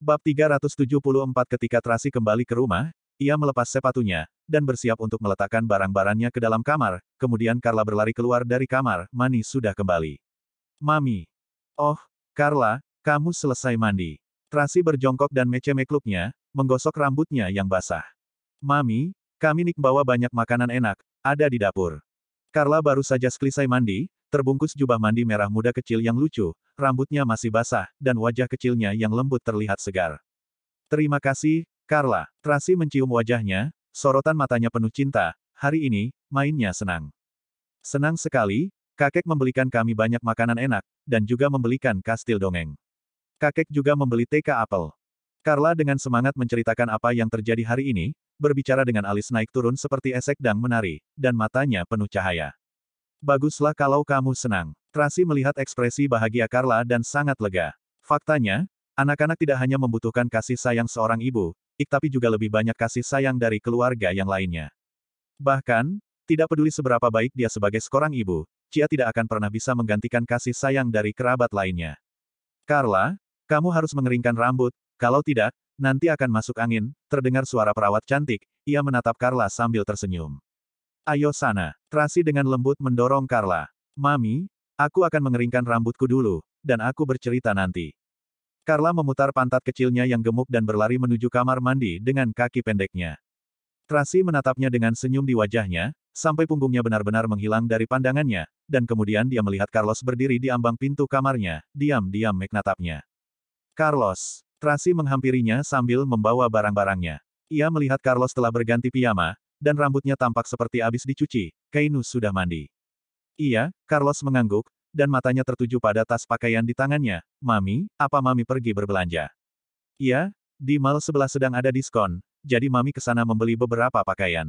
Bab 374 ketika Tracy kembali ke rumah, ia melepas sepatunya, dan bersiap untuk meletakkan barang-barangnya ke dalam kamar, kemudian Carla berlari keluar dari kamar, Mani sudah kembali. Mami. Oh, Carla, kamu selesai mandi. Tracy berjongkok dan mekluknya, menggosok rambutnya yang basah. Mami, kami Nick bawa banyak makanan enak, ada di dapur. Carla baru saja selesai mandi, terbungkus jubah mandi merah muda kecil yang lucu, rambutnya masih basah, dan wajah kecilnya yang lembut terlihat segar. Terima kasih, Carla. Tracy mencium wajahnya, sorotan matanya penuh cinta, hari ini, mainnya senang. Senang sekali, kakek membelikan kami banyak makanan enak, dan juga membelikan kastil dongeng. Kakek juga membeli TK apel. Carla dengan semangat menceritakan apa yang terjadi hari ini, berbicara dengan alis naik turun seperti esekdang menari, dan matanya penuh cahaya. Baguslah kalau kamu senang. Tracy melihat ekspresi bahagia Carla dan sangat lega. Faktanya, anak-anak tidak hanya membutuhkan kasih sayang seorang ibu, tapi juga lebih banyak kasih sayang dari keluarga yang lainnya. Bahkan, tidak peduli seberapa baik dia sebagai seorang ibu, Cia tidak akan pernah bisa menggantikan kasih sayang dari kerabat lainnya. Carla, kamu harus mengeringkan rambut, kalau tidak, nanti akan masuk angin, terdengar suara perawat cantik, ia menatap Carla sambil tersenyum. Ayo sana. Tracy dengan lembut mendorong Carla. Mami, aku akan mengeringkan rambutku dulu, dan aku bercerita nanti. Carla memutar pantat kecilnya yang gemuk dan berlari menuju kamar mandi dengan kaki pendeknya. Tracy menatapnya dengan senyum di wajahnya, sampai punggungnya benar-benar menghilang dari pandangannya, dan kemudian dia melihat Carlos berdiri di ambang pintu kamarnya, diam-diam menatapnya. Carlos. Tracy menghampirinya sambil membawa barang-barangnya. Ia melihat Carlos telah berganti piyama, dan rambutnya tampak seperti habis dicuci, Kainu sudah mandi. Iya, Carlos mengangguk, dan matanya tertuju pada tas pakaian di tangannya. Mami, apa Mami pergi berbelanja? Iya, di mall sebelah sedang ada diskon, jadi Mami ke sana membeli beberapa pakaian.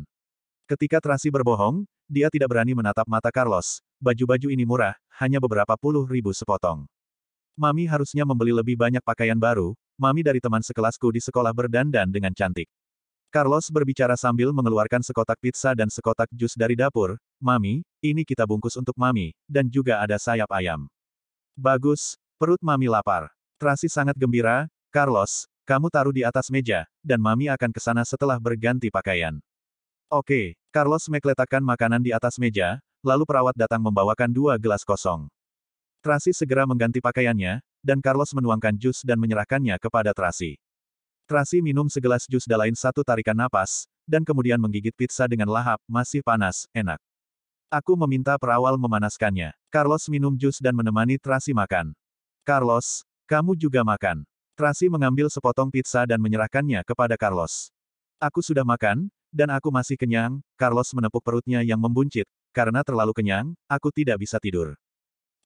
Ketika Tracy berbohong, dia tidak berani menatap mata Carlos. Baju-baju ini murah, hanya beberapa puluh ribu sepotong. Mami harusnya membeli lebih banyak pakaian baru, Mami dari teman sekelasku di sekolah berdandan dengan cantik. Carlos berbicara sambil mengeluarkan sekotak pizza dan sekotak jus dari dapur. Mami, ini kita bungkus untuk Mami, dan juga ada sayap ayam. Bagus, perut Mami lapar. Tracy sangat gembira. Carlos, kamu taruh di atas meja, dan Mami akan ke sana setelah berganti pakaian. Oke, Carlos meletakkan makanan di atas meja, lalu perawat datang membawakan 2 gelas kosong. Tracy segera mengganti pakaiannya, dan Carlos menuangkan jus dan menyerahkannya kepada Tracy. Tracy minum segelas jus dalam satu tarikan napas, dan kemudian menggigit pizza dengan lahap, masih panas, enak. Aku meminta perawat memanaskannya. Carlos minum jus dan menemani Tracy makan. Carlos, kamu juga makan. Tracy mengambil sepotong pizza dan menyerahkannya kepada Carlos. Aku sudah makan, dan aku masih kenyang. Carlos menepuk perutnya yang membuncit. Karena terlalu kenyang, aku tidak bisa tidur.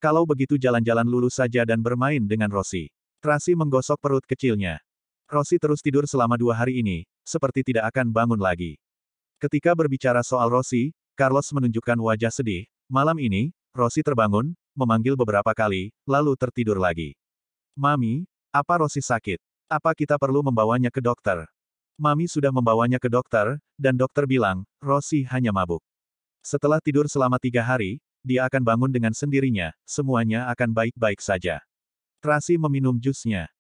Kalau begitu jalan-jalan lulus saja dan bermain dengan Rosie. Tracy menggosok perut kecilnya. Rosie terus tidur selama 2 hari ini, seperti tidak akan bangun lagi. Ketika berbicara soal Rosie, Carlos menunjukkan wajah sedih. Malam ini, Rosie terbangun, memanggil beberapa kali, lalu tertidur lagi. Mami, apa Rosie sakit? Apa kita perlu membawanya ke dokter? Mami sudah membawanya ke dokter, dan dokter bilang, Rosie hanya mabuk. Setelah tidur selama 3 hari, dia akan bangun dengan sendirinya, semuanya akan baik-baik saja. Tracy meminum jusnya.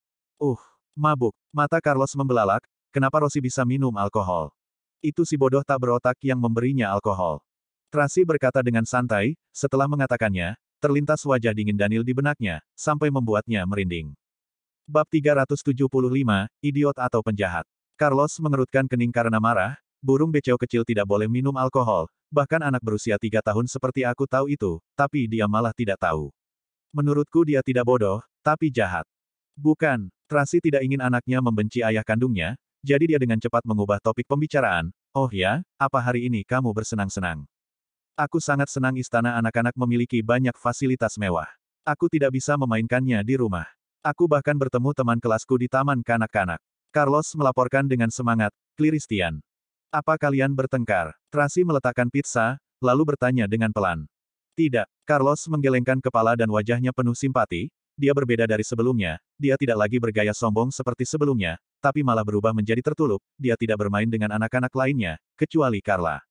Mabuk. Mata Carlos membelalak, kenapa Rosie bisa minum alkohol? Itu si bodoh tak berotak yang memberinya alkohol. Tracy berkata dengan santai, setelah mengatakannya, terlintas wajah dingin Daniel di benaknya, sampai membuatnya merinding. Bab 375, Idiot atau Penjahat. Carlos mengerutkan kening karena marah, burung beceo kecil tidak boleh minum alkohol, bahkan anak berusia 3 tahun seperti aku tahu itu, tapi dia malah tidak tahu. Menurutku dia tidak bodoh, tapi jahat. Bukan, Tracy tidak ingin anaknya membenci ayah kandungnya, jadi dia dengan cepat mengubah topik pembicaraan. Oh ya, apa hari ini kamu bersenang-senang? Aku sangat senang istana anak-anak memiliki banyak fasilitas mewah. Aku tidak bisa memainkannya di rumah. Aku bahkan bertemu teman kelasku di taman kanak-kanak. Carlos melaporkan dengan semangat, Christian. Apa kalian bertengkar? Tracy meletakkan pizza, lalu bertanya dengan pelan. Tidak, Carlos menggelengkan kepala dan wajahnya penuh simpati. Dia berbeda dari sebelumnya, dia tidak lagi bergaya sombong seperti sebelumnya, tapi malah berubah menjadi tertutup, dia tidak bermain dengan anak-anak lainnya, kecuali Carla.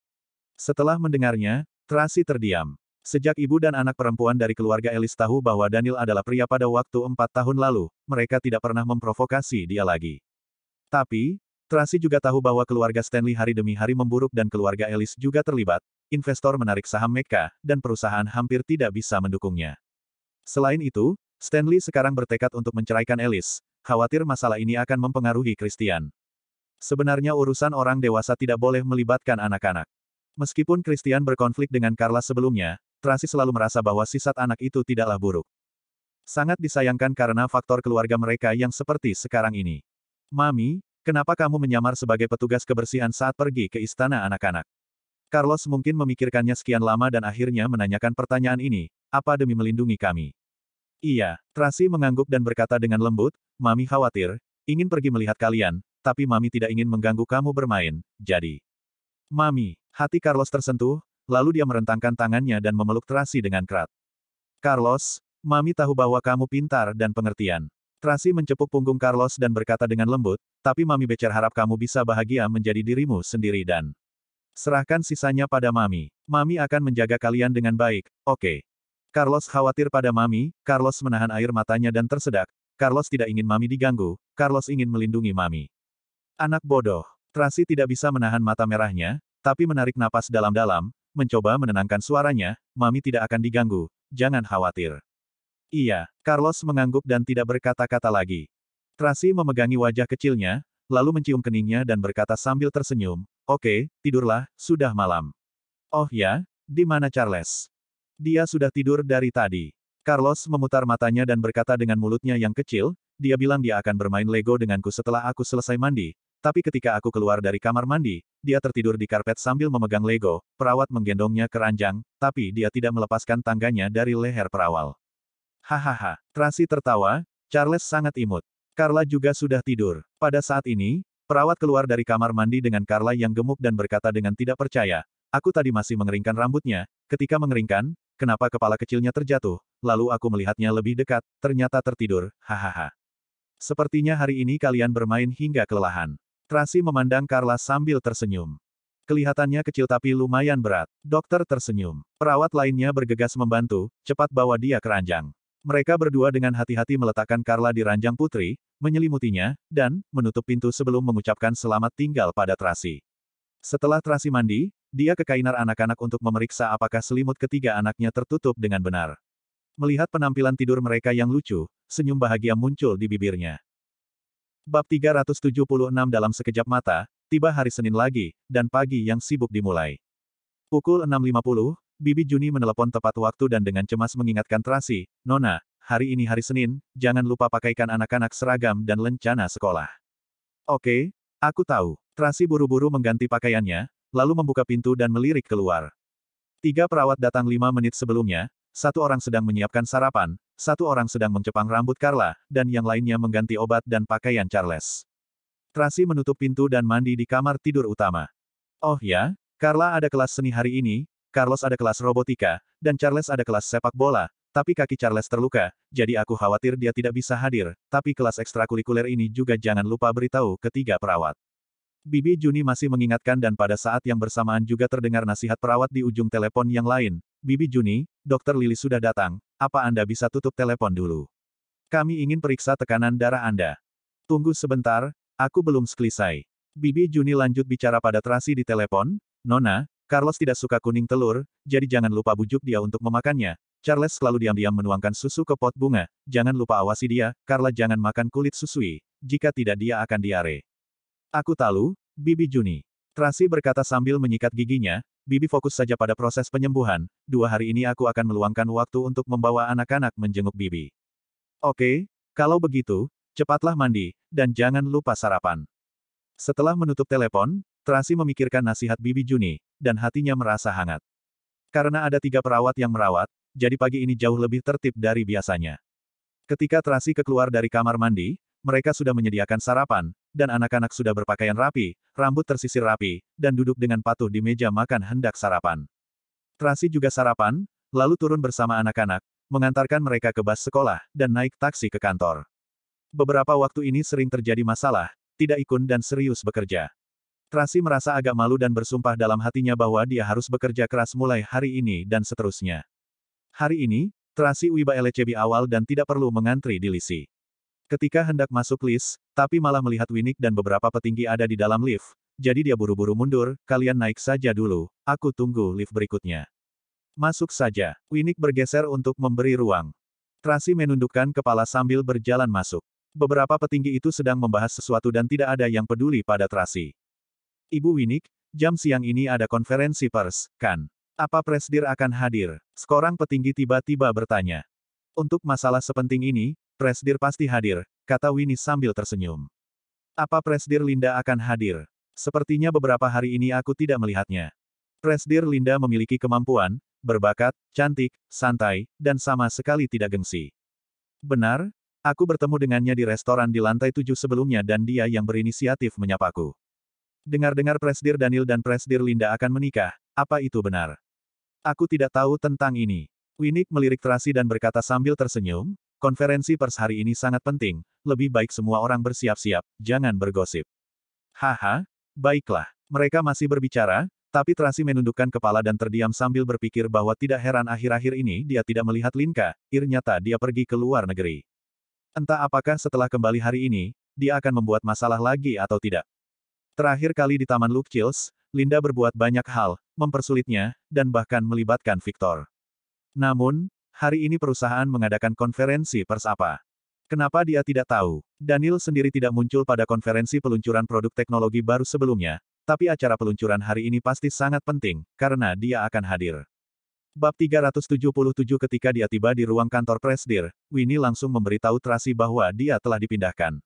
Setelah mendengarnya, Tracy terdiam. Sejak ibu dan anak perempuan dari keluarga Ellis tahu bahwa Daniel adalah pria pada waktu 4 tahun lalu, mereka tidak pernah memprovokasi dia lagi. Tapi, Tracy juga tahu bahwa keluarga Stanley hari demi hari memburuk dan keluarga Ellis juga terlibat, investor menarik saham mereka, dan perusahaan hampir tidak bisa mendukungnya. Selain itu, Stanley sekarang bertekad untuk menceraikan Ellis, khawatir masalah ini akan mempengaruhi Christian. Sebenarnya urusan orang dewasa tidak boleh melibatkan anak-anak. Meskipun Christian berkonflik dengan Carla sebelumnya, Tracy selalu merasa bahwa sifat anak itu tidaklah buruk. Sangat disayangkan karena faktor keluarga mereka yang seperti sekarang ini. Mami, kenapa kamu menyamar sebagai petugas kebersihan saat pergi ke istana anak-anak? Carlos mungkin memikirkannya sekian lama dan akhirnya menanyakan pertanyaan ini, apa demi melindungi kami? Iya, Tracy mengangguk dan berkata dengan lembut, Mami khawatir, ingin pergi melihat kalian, tapi Mami tidak ingin mengganggu kamu bermain, jadi. Mami, hati Carlos tersentuh, lalu dia merentangkan tangannya dan memeluk Tracy dengan kerat. Carlos, Mami tahu bahwa kamu pintar dan pengertian. Tracy mencepuk punggung Carlos dan berkata dengan lembut, tapi Mami Becer harap kamu bisa bahagia menjadi dirimu sendiri dan serahkan sisanya pada Mami. Mami akan menjaga kalian dengan baik, oke? Carlos khawatir pada Mami, Carlos menahan air matanya dan tersedak. Carlos tidak ingin Mami diganggu, Carlos ingin melindungi Mami. Anak bodoh. Tracy tidak bisa menahan mata merahnya, tapi menarik napas dalam-dalam, mencoba menenangkan suaranya, Mami tidak akan diganggu, jangan khawatir. Iya, Carlos mengangguk dan tidak berkata-kata lagi. Tracy memegangi wajah kecilnya, lalu mencium keningnya dan berkata sambil tersenyum, oke, tidurlah, sudah malam. Oh ya, di mana Charles? Dia sudah tidur dari tadi. Carlos memutar matanya dan berkata dengan mulutnya yang kecil, dia bilang dia akan bermain Lego denganku setelah aku selesai mandi, tapi ketika aku keluar dari kamar mandi, dia tertidur di karpet sambil memegang Lego, perawat menggendongnya ke ranjang, tapi dia tidak melepaskan tangganya dari leher perawat. Hahaha, Tracy tertawa, Charles sangat imut. Carla juga sudah tidur. Pada saat ini, perawat keluar dari kamar mandi dengan Carla yang gemuk dan berkata dengan tidak percaya, aku tadi masih mengeringkan rambutnya, ketika mengeringkan, kenapa kepala kecilnya terjatuh, lalu aku melihatnya lebih dekat, ternyata tertidur, hahaha. Sepertinya hari ini kalian bermain hingga kelelahan. Tracy memandang Carla sambil tersenyum. Kelihatannya kecil tapi lumayan berat. Dokter tersenyum. Perawat lainnya bergegas membantu, cepat bawa dia ke ranjang. Mereka berdua dengan hati-hati meletakkan Carla di ranjang putri, menyelimutinya, dan menutup pintu sebelum mengucapkan selamat tinggal pada Tracy. Setelah Tracy mandi, dia ke kamar anak-anak untuk memeriksa apakah selimut ketiga anaknya tertutup dengan benar. Melihat penampilan tidur mereka yang lucu, senyum bahagia muncul di bibirnya. Bab 376 dalam sekejap mata, tiba hari Senin lagi, dan pagi yang sibuk dimulai. Pukul 6.50, Bibi Juni menelepon tepat waktu dan dengan cemas mengingatkan Tracy, Nona, hari ini hari Senin, jangan lupa pakaikan anak-anak seragam dan lencana sekolah. Oke, aku tahu. Tracy buru-buru mengganti pakaiannya, lalu membuka pintu dan melirik keluar. 3 perawat datang 5 menit sebelumnya, 1 orang sedang menyiapkan sarapan, 1 orang sedang mencepang rambut Carla, dan yang lainnya mengganti obat dan pakaian Charles. Tracy menutup pintu dan mandi di kamar tidur utama. Oh ya, Carla ada kelas seni hari ini, Carlos ada kelas robotika, dan Charles ada kelas sepak bola, tapi kaki Charles terluka, jadi aku khawatir dia tidak bisa hadir, tapi kelas ekstrakurikuler ini juga jangan lupa beritahu ke 3 perawat. Bibi Juni masih mengingatkan dan pada saat yang bersamaan juga terdengar nasihat perawat di ujung telepon yang lain. Bibi Juni, Dokter Lily sudah datang, apa Anda bisa tutup telepon dulu? Kami ingin periksa tekanan darah Anda. Tunggu sebentar, aku belum selesai. Bibi Juni lanjut bicara pada Tracy di telepon, Nona, Carlos tidak suka kuning telur, jadi jangan lupa bujuk dia untuk memakannya. Charles selalu diam-diam menuangkan susu ke pot bunga, jangan lupa awasi dia, Carla jangan makan kulit susui, jika tidak dia akan diare. Aku tahu, Bibi Juni. Tracy berkata sambil menyikat giginya, Bibi fokus saja pada proses penyembuhan, 2 hari ini aku akan meluangkan waktu untuk membawa anak-anak menjenguk Bibi. Oke, kalau begitu, cepatlah mandi, dan jangan lupa sarapan. Setelah menutup telepon, Tracy memikirkan nasihat Bibi Juni, dan hatinya merasa hangat. Karena ada 3 perawat yang merawat, jadi pagi ini jauh lebih tertib dari biasanya. Ketika Tracy keluar dari kamar mandi, mereka sudah menyediakan sarapan, dan anak-anak sudah berpakaian rapi, rambut tersisir rapi, dan duduk dengan patuh di meja makan hendak sarapan. Tracy juga sarapan, lalu turun bersama anak-anak, mengantarkan mereka ke bus sekolah, dan naik taksi ke kantor. Beberapa waktu ini sering terjadi masalah, tidak ikut dan serius bekerja. Tracy merasa agak malu dan bersumpah dalam hatinya bahwa dia harus bekerja keras mulai hari ini dan seterusnya. Hari ini, Tracy Uiba LCB awal dan tidak perlu mengantri di Lisi. Ketika hendak masuk list, tapi malah melihat Winnick dan beberapa petinggi ada di dalam lift, jadi dia buru-buru mundur, kalian naik saja dulu, aku tunggu lift berikutnya. Masuk saja. Winnick bergeser untuk memberi ruang. Tracy menundukkan kepala sambil berjalan masuk. Beberapa petinggi itu sedang membahas sesuatu dan tidak ada yang peduli pada Tracy. Ibu Winnick, jam siang ini ada konferensi pers, kan? Apa Presdir akan hadir? Seorang petinggi tiba-tiba bertanya. Untuk masalah sepenting ini, Presdir pasti hadir, kata Winnie sambil tersenyum. Apa Presdir Linda akan hadir? Sepertinya beberapa hari ini aku tidak melihatnya. Presdir Linda memiliki kemampuan, berbakat, cantik, santai, dan sama sekali tidak gengsi. Benar, aku bertemu dengannya di restoran di lantai 7 sebelumnya dan dia yang berinisiatif menyapaku. Dengar-dengar Presdir Daniel dan Presdir Linda akan menikah, apa itu benar? Aku tidak tahu tentang ini. Winnick melirik Tracy dan berkata sambil tersenyum, konferensi pers hari ini sangat penting, lebih baik semua orang bersiap-siap, jangan bergosip. Haha, baiklah. Mereka masih berbicara, tapi Tracy menundukkan kepala dan terdiam sambil berpikir bahwa tidak heran akhir-akhir ini dia tidak melihat Linka, ternyata dia pergi ke luar negeri. Entah apakah setelah kembali hari ini, dia akan membuat masalah lagi atau tidak. Terakhir kali di Taman Lukchils, Linda berbuat banyak hal, mempersulitnya, dan bahkan melibatkan Victor. Namun, hari ini perusahaan mengadakan konferensi pers apa? Kenapa dia tidak tahu? Daniel sendiri tidak muncul pada konferensi peluncuran produk teknologi baru sebelumnya, tapi acara peluncuran hari ini pasti sangat penting, karena dia akan hadir. Bab 377 ketika dia tiba di ruang kantor Presdir, Winnie langsung memberitahu Tracy bahwa dia telah dipindahkan.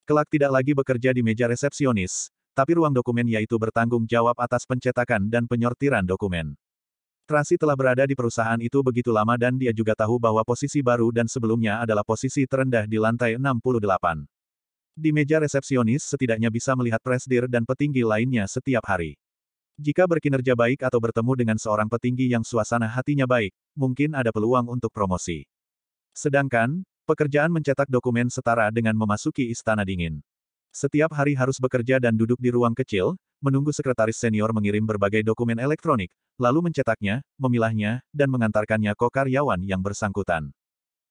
Kelak tidak lagi bekerja di meja resepsionis, tapi ruang dokumen yaitu bertanggung jawab atas pencetakan dan penyortiran dokumen. Tracy telah berada di perusahaan itu begitu lama dan dia juga tahu bahwa posisi baru dan sebelumnya adalah posisi terendah di lantai 68. Di meja resepsionis setidaknya bisa melihat Presdir dan petinggi lainnya setiap hari. Jika berkinerja baik atau bertemu dengan seorang petinggi yang suasana hatinya baik, mungkin ada peluang untuk promosi. Sedangkan, pekerjaan mencetak dokumen setara dengan memasuki istana dingin. Setiap hari harus bekerja dan duduk di ruang kecil, menunggu sekretaris senior mengirim berbagai dokumen elektronik, lalu mencetaknya, memilahnya, dan mengantarkannya ke karyawan yang bersangkutan.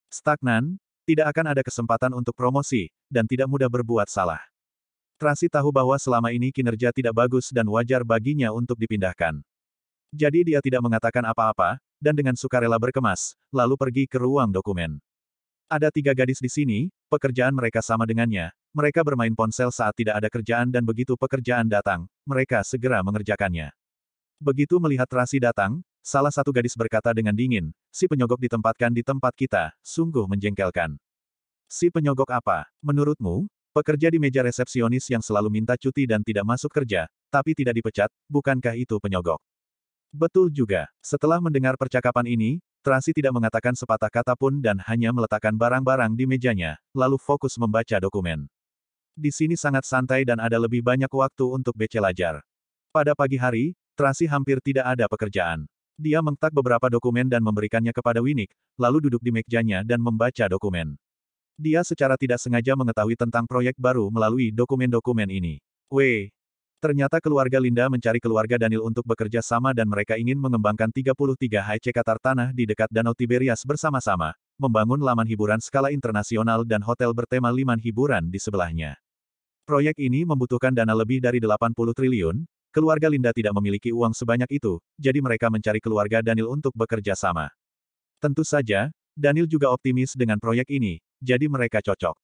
Stagnan, tidak akan ada kesempatan untuk promosi, dan tidak mudah berbuat salah. Tracy tahu bahwa selama ini kinerja tidak bagus dan wajar baginya untuk dipindahkan. Jadi dia tidak mengatakan apa-apa, dan dengan sukarela berkemas, lalu pergi ke ruang dokumen. Ada 3 gadis di sini, pekerjaan mereka sama dengannya. Mereka bermain ponsel saat tidak ada kerjaan dan begitu pekerjaan datang, mereka segera mengerjakannya. Begitu melihat Tracy datang, salah satu gadis berkata dengan dingin, si penyogok ditempatkan di tempat kita, sungguh menjengkelkan. Si penyogok apa? Menurutmu? Pekerja di meja resepsionis yang selalu minta cuti dan tidak masuk kerja, tapi tidak dipecat, bukankah itu penyogok? Betul juga. Setelah mendengar percakapan ini, Tracy tidak mengatakan sepatah kata pun dan hanya meletakkan barang-barang di mejanya, lalu fokus membaca dokumen. Di sini sangat santai dan ada lebih banyak waktu untuk belajar. Pada pagi hari, Tracy hampir tidak ada pekerjaan. Dia mengetak beberapa dokumen dan memberikannya kepada Winnick, lalu duduk di mejanya dan membaca dokumen. Dia secara tidak sengaja mengetahui tentang proyek baru melalui dokumen-dokumen ini. Ternyata keluarga Linda mencari keluarga Daniel untuk bekerja sama dan mereka ingin mengembangkan 33 hektar tanah di dekat Danau Tiberias bersama-sama, membangun laman hiburan skala internasional dan hotel bertema liman hiburan di sebelahnya. Proyek ini membutuhkan dana lebih dari 80 triliun, keluarga Linda tidak memiliki uang sebanyak itu, jadi mereka mencari keluarga Daniel untuk bekerja sama. Tentu saja, Daniel juga optimis dengan proyek ini, jadi mereka cocok.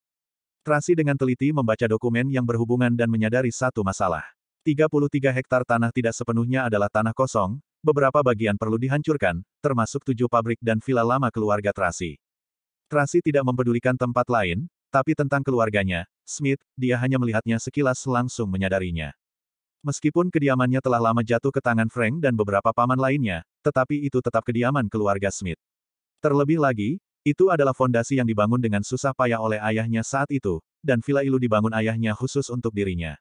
Tracy dengan teliti membaca dokumen yang berhubungan dan menyadari satu masalah. 33 hektar tanah tidak sepenuhnya adalah tanah kosong, beberapa bagian perlu dihancurkan, termasuk 7 pabrik dan villa lama keluarga Tracy. Tracy tidak mempedulikan tempat lain, tapi tentang keluarganya, Smith, dia hanya melihatnya sekilas langsung menyadarinya. Meskipun kediamannya telah lama jatuh ke tangan Frank dan beberapa paman lainnya, tetapi itu tetap kediaman keluarga Smith. Terlebih lagi, itu adalah fondasi yang dibangun dengan susah payah oleh ayahnya saat itu, dan villa itu dibangun ayahnya khusus untuk dirinya.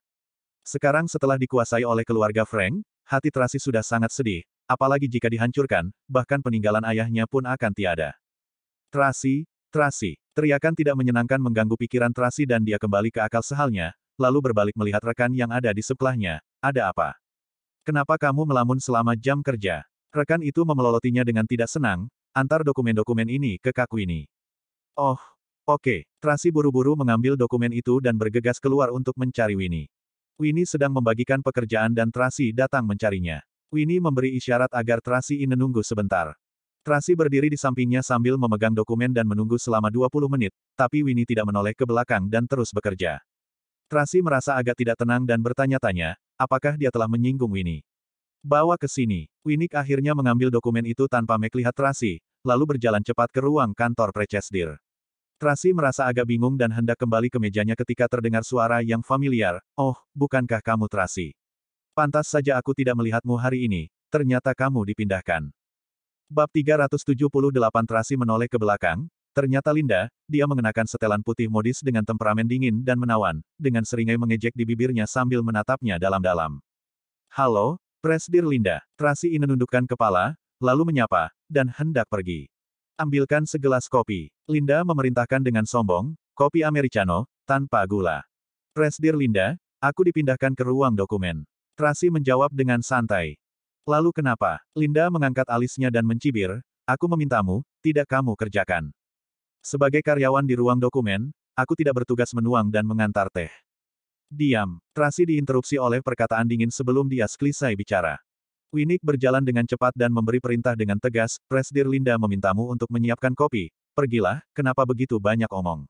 Sekarang setelah dikuasai oleh keluarga Frank, hati Tracy sudah sangat sedih, apalagi jika dihancurkan, bahkan peninggalan ayahnya pun akan tiada. Tracy, Tracy, teriakan tidak menyenangkan mengganggu pikiran Tracy dan dia kembali ke akal sehalnya, lalu berbalik melihat rekan yang ada di sebelahnya. Ada apa? Kenapa kamu melamun selama jam kerja? Rekan itu memelototinya dengan tidak senang, antar dokumen-dokumen ini ke Kak Winnie. Oh, oke. Tracy buru-buru mengambil dokumen itu dan bergegas keluar untuk mencari Winnie. Winnie sedang membagikan pekerjaan dan Tracy datang mencarinya. Winnie memberi isyarat agar Tracy menunggu sebentar. Tracy berdiri di sampingnya sambil memegang dokumen dan menunggu selama 20 menit, tapi Winnie tidak menoleh ke belakang dan terus bekerja. Tracy merasa agak tidak tenang dan bertanya-tanya, apakah dia telah menyinggung Winnie. Bawa ke sini. Winnie akhirnya mengambil dokumen itu tanpa melihat Tracy, lalu berjalan cepat ke ruang kantor Precesdir. Tracy merasa agak bingung dan hendak kembali ke mejanya ketika terdengar suara yang familiar, "Oh, bukankah kamu Tracy? Pantas saja aku tidak melihatmu hari ini, ternyata kamu dipindahkan." Bab 378 Tracy menoleh ke belakang, ternyata Linda, dia mengenakan setelan putih modis dengan temperamen dingin dan menawan, dengan seringai mengejek di bibirnya sambil menatapnya dalam-dalam. "Halo, Presdir Linda." Tracy menundukkan kepala, lalu menyapa, dan hendak pergi. "Ambilkan segelas kopi." Linda memerintahkan dengan sombong, "Kopi Americano, tanpa gula." "Presdir Linda, aku dipindahkan ke ruang dokumen." Tracy menjawab dengan santai. "Lalu kenapa?" Linda mengangkat alisnya dan mencibir, "Aku memintamu, tidak kamu kerjakan. Sebagai karyawan di ruang dokumen, aku tidak bertugas menuang dan mengantar teh." "Diam." Tracy diinterupsi oleh perkataan dingin sebelum dia selesai bicara. Winnie berjalan dengan cepat dan memberi perintah dengan tegas, "Presdir Linda memintamu untuk menyiapkan kopi. Pergilah, kenapa begitu banyak omong?"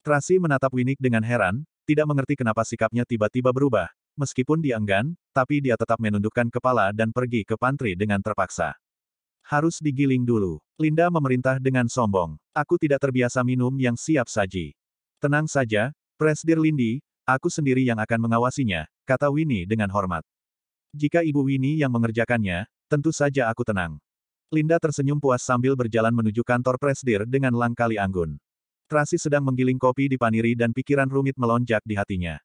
Tracy menatap Winnie dengan heran, tidak mengerti kenapa sikapnya tiba-tiba berubah. Meskipun dia enggan, tapi dia tetap menundukkan kepala dan pergi ke pantry dengan terpaksa. "Harus digiling dulu." Linda memerintah dengan sombong. "Aku tidak terbiasa minum yang siap saji." "Tenang saja, Presdir Lindy, aku sendiri yang akan mengawasinya," kata Winnie dengan hormat. "Jika Ibu Winnie yang mengerjakannya, tentu saja aku tenang." Linda tersenyum puas sambil berjalan menuju kantor Presdir dengan langkah anggun. Tracy sedang menggiling kopi di paniri dan pikiran rumit melonjak di hatinya.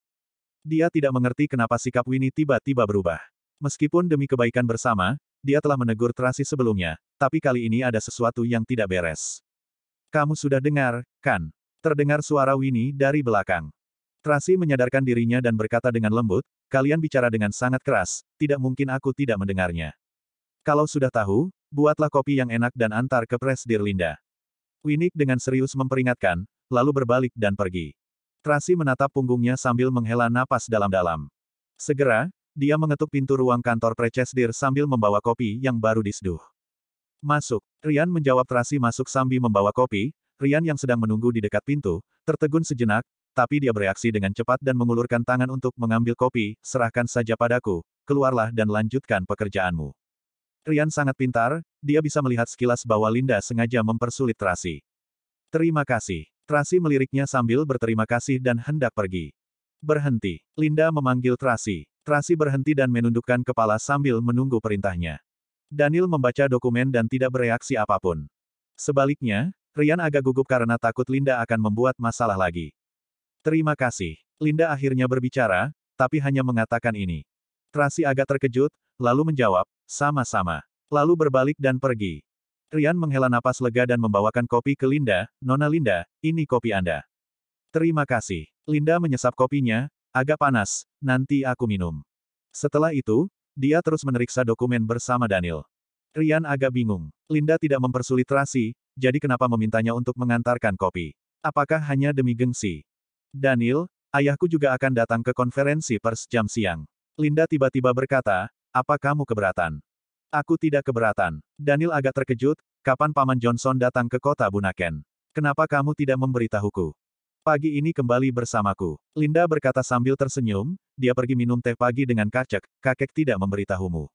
Dia tidak mengerti kenapa sikap Winnie tiba-tiba berubah. Meskipun demi kebaikan bersama, dia telah menegur Tracy sebelumnya, tapi kali ini ada sesuatu yang tidak beres. "Kamu sudah dengar, kan?" Terdengar suara Winnie dari belakang. Tracy menyadarkan dirinya dan berkata dengan lembut, "Kalian bicara dengan sangat keras, tidak mungkin aku tidak mendengarnya. Kalau sudah tahu, buatlah kopi yang enak dan antar ke Presdir Linda." Winnie dengan serius memperingatkan, lalu berbalik dan pergi. Tracy menatap punggungnya sambil menghela napas dalam-dalam. Segera, dia mengetuk pintu ruang kantor Precesdir sambil membawa kopi yang baru diseduh. "Masuk." Ryan menjawab Tracy masuk sambil membawa kopi. Ryan yang sedang menunggu di dekat pintu, tertegun sejenak, tapi dia bereaksi dengan cepat dan mengulurkan tangan untuk mengambil kopi. "Serahkan saja padaku, keluarlah dan lanjutkan pekerjaanmu." Ryan sangat pintar, dia bisa melihat sekilas bahwa Linda sengaja mempersulit Tracy. "Terima kasih." Tracy meliriknya sambil berterima kasih dan hendak pergi. "Berhenti." Linda memanggil Tracy. Tracy berhenti dan menundukkan kepala sambil menunggu perintahnya. Daniel membaca dokumen dan tidak bereaksi apapun. Sebaliknya, Ryan agak gugup karena takut Linda akan membuat masalah lagi. "Terima kasih." Linda akhirnya berbicara, tapi hanya mengatakan ini. Tracy agak terkejut, lalu menjawab, "Sama-sama." Lalu berbalik dan pergi. Ryan menghela napas lega dan membawakan kopi ke Linda. "Nona Linda, ini kopi Anda." "Terima kasih." Linda menyesap kopinya, "Agak panas, nanti aku minum." Setelah itu, dia terus memeriksa dokumen bersama Daniel. Ryan agak bingung. Linda tidak mempersulit Tracy, jadi kenapa memintanya untuk mengantarkan kopi? Apakah hanya demi gengsi? "Daniel, ayahku juga akan datang ke konferensi pers jam siang." Linda tiba-tiba berkata, "Apa kamu keberatan?" "Aku tidak keberatan." Daniel agak terkejut, "Kapan Paman Johnson datang ke kota Bunaken? Kenapa kamu tidak memberitahuku? Pagi ini kembali bersamaku." Linda berkata sambil tersenyum, "Dia pergi minum teh pagi dengan kakek tidak memberitahumu.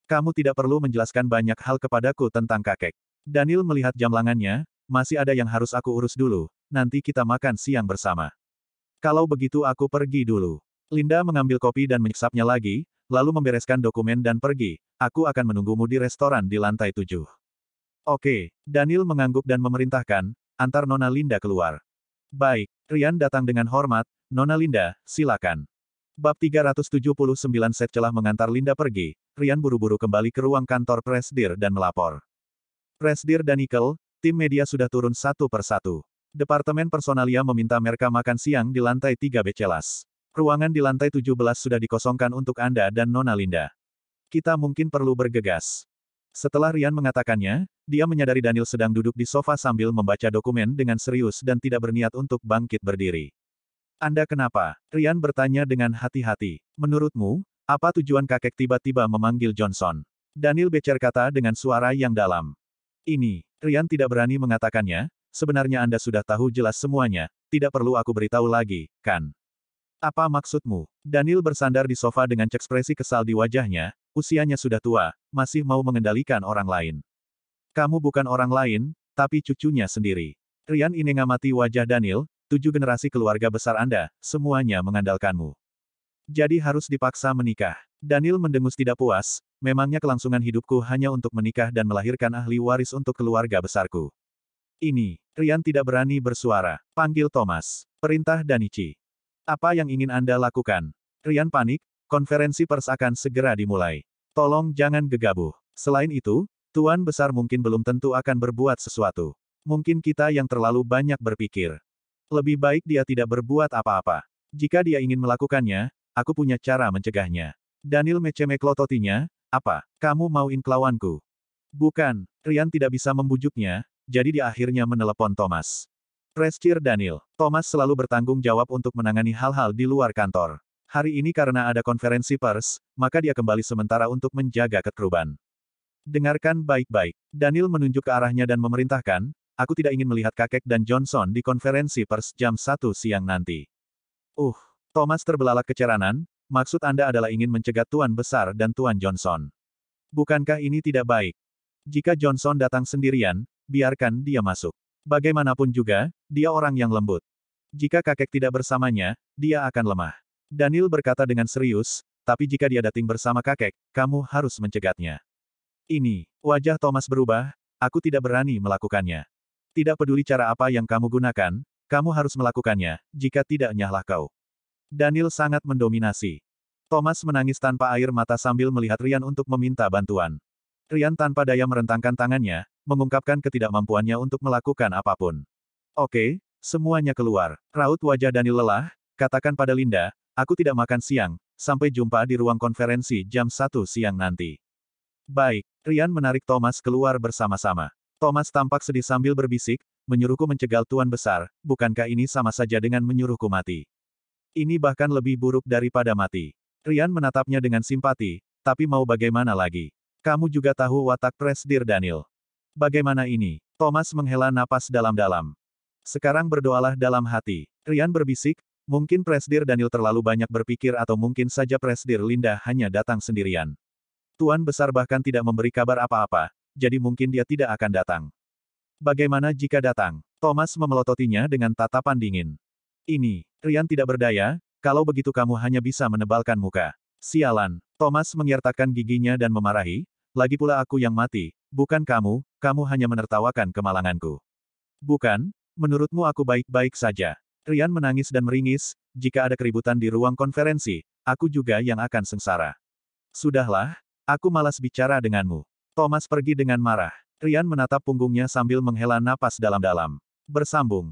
Kamu tidak perlu menjelaskan banyak hal kepadaku tentang kakek." Daniel melihat jam lengannya, "Masih ada yang harus aku urus dulu, nanti kita makan siang bersama." "Kalau begitu aku pergi dulu." Linda mengambil kopi dan menyesapnya lagi, lalu membereskan dokumen dan pergi. "Aku akan menunggumu di restoran di lantai 7. "Oke." Daniel mengangguk dan memerintahkan, "Antar Nona Linda keluar." "Baik." Ryan datang dengan hormat, "Nona Linda, silakan." Bab 379 setelah mengantar Linda pergi, Ryan buru-buru kembali ke ruang kantor Presdir dan melapor. "Presdir dan Nickel, tim media sudah turun satu per satu. Departemen Personalia meminta mereka makan siang di lantai 3 Becelas. Ruangan di lantai 17 sudah dikosongkan untuk Anda dan Nona Linda. Kita mungkin perlu bergegas." Setelah Rian mengatakannya, dia menyadari Daniel sedang duduk di sofa sambil membaca dokumen dengan serius dan tidak berniat untuk bangkit berdiri. Anda kenapa? Rian bertanya dengan hati-hati. Menurutmu, apa tujuan kakek tiba-tiba memanggil Johnson? Daniel berkata dengan suara yang dalam. Ini, Rian tidak berani mengatakannya, sebenarnya Anda sudah tahu jelas semuanya, tidak perlu aku beritahu lagi, kan? Apa maksudmu? Daniel bersandar di sofa dengan ekspresi kesal di wajahnya, usianya sudah tua, masih mau mengendalikan orang lain. Kamu bukan orang lain, tapi cucunya sendiri. Rian ini ngamati wajah Daniel, 7 generasi keluarga besar Anda, semuanya mengandalkanmu. Jadi harus dipaksa menikah. Daniel mendengus tidak puas, memangnya kelangsungan hidupku hanya untuk menikah dan melahirkan ahli waris untuk keluarga besarku. Ini, Rian tidak berani bersuara. Panggil Thomas. Perintah Danichi. Apa yang ingin Anda lakukan? Rian panik, konferensi pers akan segera dimulai. Tolong jangan gegabah. Selain itu, Tuan Besar mungkin belum tentu akan berbuat sesuatu. Mungkin kita yang terlalu banyak berpikir. Lebih baik dia tidak berbuat apa-apa. Jika dia ingin melakukannya, aku punya cara mencegahnya. Daniel melototinya, apa, kamu mau inklawanku? Bukan, Rian tidak bisa membujuknya, jadi dia akhirnya menelepon Thomas. Preskir Daniel, Thomas selalu bertanggung jawab untuk menangani hal-hal di luar kantor. Hari ini karena ada konferensi pers, maka dia kembali sementara untuk menjaga ketertiban. Dengarkan baik-baik. Daniel menunjuk ke arahnya dan memerintahkan, aku tidak ingin melihat kakek dan Johnson di konferensi pers jam 1 siang nanti. Thomas terbelalak keceranan, maksud Anda adalah ingin mencegah Tuan Besar dan Tuan Johnson. Bukankah ini tidak baik? Jika Johnson datang sendirian, biarkan dia masuk. Bagaimanapun juga, dia orang yang lembut. Jika kakek tidak bersamanya, dia akan lemah. Daniel berkata dengan serius, tapi jika dia datang bersama kakek, kamu harus mencegatnya. Ini, wajah Thomas berubah, aku tidak berani melakukannya. Tidak peduli cara apa yang kamu gunakan, kamu harus melakukannya, jika tidak nyahlah kau. Daniel sangat mendominasi. Thomas menangis tanpa air mata sambil melihat Rian untuk meminta bantuan. Rian tanpa daya merentangkan tangannya, mengungkapkan ketidakmampuannya untuk melakukan apapun. Oke, semuanya keluar. Raut wajah Daniel lelah, katakan pada Linda, aku tidak makan siang, sampai jumpa di ruang konferensi jam 1 siang nanti. Baik, Rian menarik Thomas keluar bersama-sama. Thomas tampak sedih sambil berbisik, menyuruhku mencegal Tuan Besar, bukankah ini sama saja dengan menyuruhku mati? Ini bahkan lebih buruk daripada mati. Rian menatapnya dengan simpati, tapi mau bagaimana lagi? Kamu juga tahu watak Presidir Daniel. Bagaimana ini? Thomas menghela napas dalam-dalam. Sekarang berdoalah dalam hati. Rian berbisik, mungkin Presidir Daniel terlalu banyak berpikir atau mungkin saja Presidir Linda hanya datang sendirian. Tuan Besar bahkan tidak memberi kabar apa-apa, jadi mungkin dia tidak akan datang. Bagaimana jika datang? Thomas memelototinya dengan tatapan dingin. Ini, Rian tidak berdaya, kalau begitu kamu hanya bisa menebalkan muka. Sialan, Thomas mengertakkan giginya dan memarahi, lagi pula aku yang mati, bukan kamu, kamu hanya menertawakan kemalanganku. Bukan, menurutmu aku baik-baik saja. Rian menangis dan meringis, jika ada keributan di ruang konferensi, aku juga yang akan sengsara. Sudahlah, aku malas bicara denganmu. Thomas pergi dengan marah. Rian menatap punggungnya sambil menghela napas dalam-dalam. Bersambung.